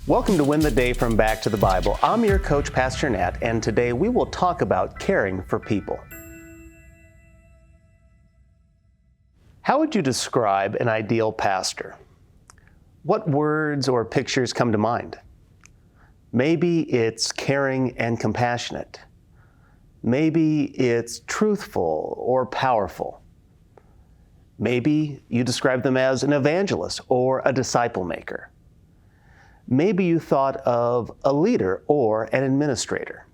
Welcome to Win the Day from Back to the Bible. I'm your coach, Pastor Nat, and today we will talk about caring for people. How would you describe an ideal pastor? What words or pictures come to mind? Maybe it's caring and compassionate. Maybe it's truthful or powerful. Maybe you describe them as an evangelist or a disciple maker. Maybe you thought of a leader or an administrator.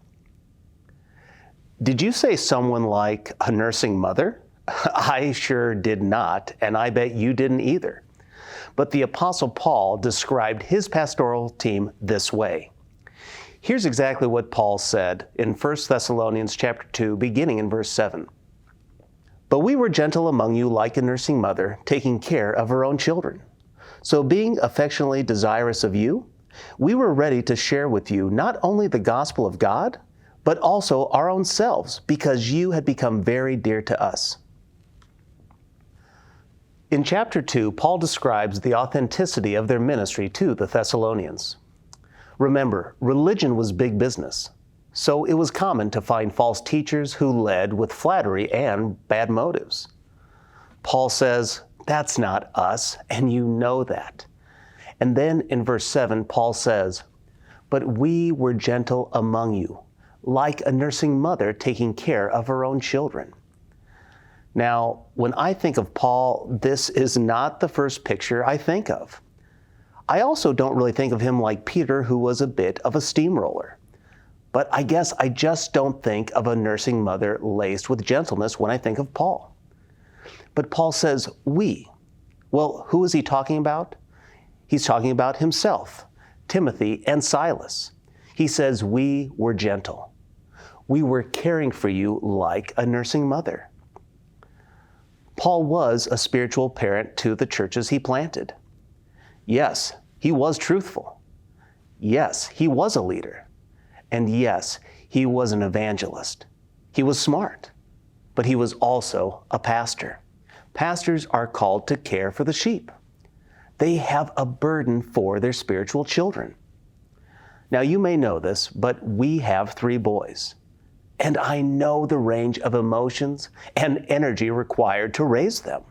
Did you say someone like a nursing mother? I sure did not, and I bet you didn't either. But the Apostle Paul described his pastoral team this way. Here's exactly what Paul said in 1 Thessalonians chapter 2, beginning in verse 7. But we were gentle among you like a nursing mother, taking care of her own children. So being affectionately desirous of you, we were ready to share with you not only the gospel of God, but also our own selves, because you had become very dear to us. In chapter 2, Paul describes the authenticity of their ministry to the Thessalonians. Remember, religion was big business, so it was common to find false teachers who led with flattery and bad motives. Paul says, that's not us, and you know that. And then in verse 7, Paul says, but we were gentle among you, like a nursing mother taking care of her own children. Now, when I think of Paul, this is not the first picture I think of. I also don't really think of him like Peter, who was a bit of a steamroller. But I guess I just don't think of a nursing mother laced with gentleness when I think of Paul. But Paul says, we. Well, who is he talking about? He's talking about himself, Timothy, and Silas. He says, we were gentle. We were caring for you like a nursing mother. Paul was a spiritual parent to the churches he planted. Yes, he was truthful. Yes, he was a leader. And yes, he was an evangelist. He was smart, but he was also a pastor. Pastors are called to care for the sheep. They have a burden for their spiritual children. Now, you may know this, but we have 3 boys. And I know the range of emotions and energy required to raise them.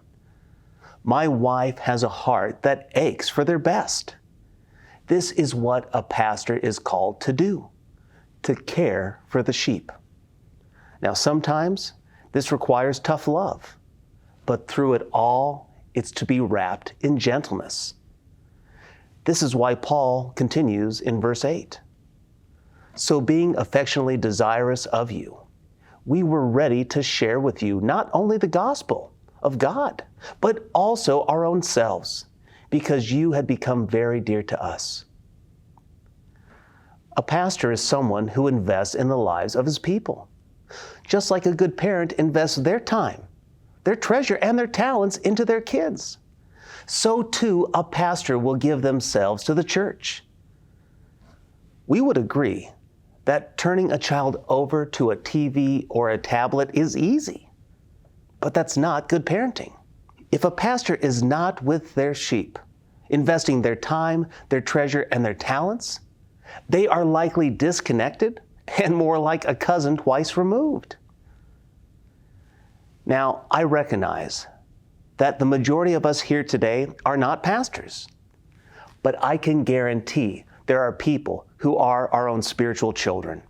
My wife has a heart that aches for their best. This is what a pastor is called to do, to care for the sheep. Now, sometimes this requires tough love. But through it all, it's to be wrapped in gentleness. This is why Paul continues in verse 8. So being affectionately desirous of you, we were ready to share with you not only the gospel of God, but also our own selves, because you had become very dear to us. A pastor is someone who invests in the lives of his people, just like a good parent invests their time, their treasure, and their talents into their kids. So too, a pastor will give themselves to the church. We would agree that turning a child over to a TV or a tablet is easy, but that's not good parenting. If a pastor is not with their sheep, investing their time, their treasure, and their talents, they are likely disconnected and more like a cousin twice removed. Now, I recognize that the majority of us here today are not pastors, but I can guarantee there are people who are our own spiritual children.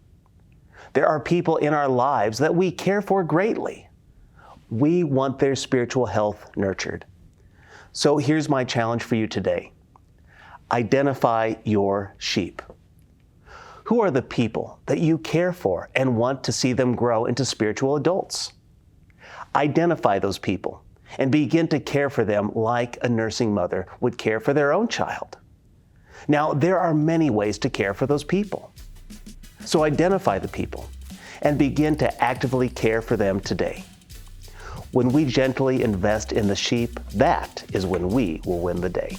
There are people in our lives that we care for greatly. We want their spiritual health nurtured. So here's my challenge for you today. Identify your sheep. Who are the people that you care for and want to see them grow into spiritual adults? Identify those people and begin to care for them like a nursing mother would care for their own child. Now, there are many ways to care for those people. So identify the people and begin to actively care for them today. When we gently invest in the sheep, that is when we will win the day.